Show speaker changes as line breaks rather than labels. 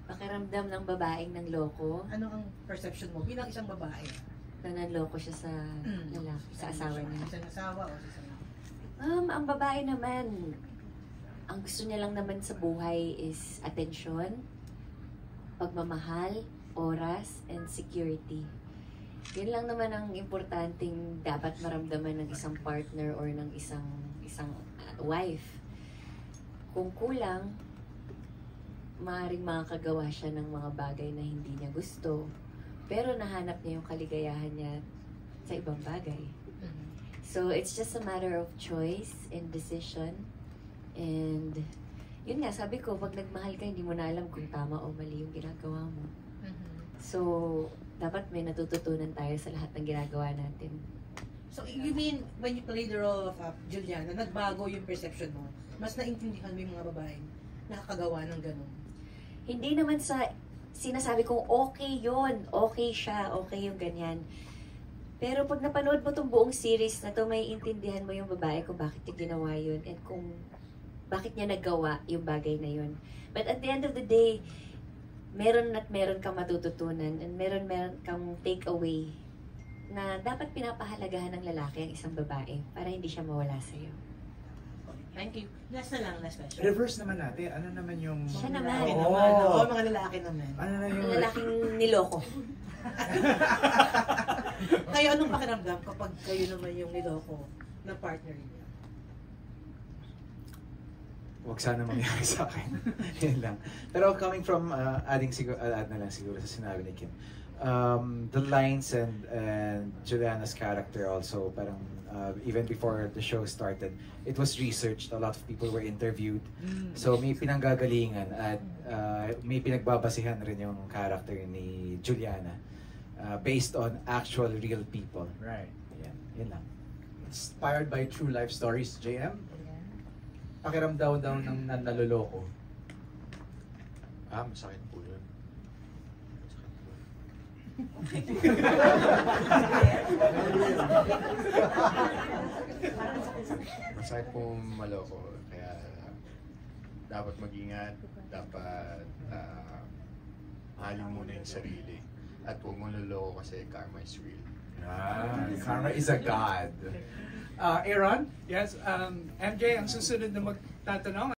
Pakiramdam ng babaeng ng loko.
Ano ang perception mo bilang isang babae?
Na nanloko siya sa lalaki, sa asawa niya.
Sa asawa o sa
Ang babae naman, ang gusto niya lang naman sa buhay is atensyon, pagmamahal, oras, and security. Yun lang naman ang importanteng dapat maramdaman ng isang partner or ng isang wife. Kung kulang, maaaring makakagawa siya ng mga bagay na hindi niya gusto, pero nahanap niya yung kaligayahan niya sa ibang bagay. So, it's just a matter of choice and decision. And, yun nga, sabi ko, pag nagmahal ka, hindi mo na alam kung tama o mali yung ginagawa mo. So, dapat may natututunan tayo sa lahat ng ginagawa natin.
So, you mean, when you play the role of Juliana, nagbago yung perception mo? Mas naintindihan mo yung mga babae nakakagawa ng ganun?
Hindi naman sa sinasabi kong okay yun, okay siya, okay yung ganyan. Pero pag napanood mo tong buong series na to, may intindihan mo yung babae kung bakit niya ginawa yun and kung bakit niya nagawa yung bagay na yun. But at the end of the day, meron kang matututunan and meron kang take away na dapat pinapahalagahan ng lalaki ang isang babae para hindi siya mawala sa'yo.
Thank you. Last na lang, last question.
Reverse naman natin. Ano naman yung...
Siya naman.
Mga lalaki naman.
Ano na yung...
Lalaking niloko.
Kayo, anong pakiramdam kapag kayo naman yung niloko na partner niya?
Wag sana mangyari sa akin. Yun lang. Pero coming from, add na lang siguro sa sinabi ni Kim. The lines and Juliana's character also, parang even before the show started, it was researched. A lot of people were interviewed. So may pinanggagalingan at may pinagbabasihan rin yung character ni Juliana based on actual real people.
Right.
Yan, yun lang.
Inspired by true life stories, JM? Pakiramdaw daw ng naloloko.
Masakit po yun. Masakit po maloko. Kaya dapat mag-ingat. Dapat mahalin muna yung sarili. At huwag mo loloko kasi karma is real.
Karma is a god. Aaron?
Yes, MJ, ang susunod na magtatanong.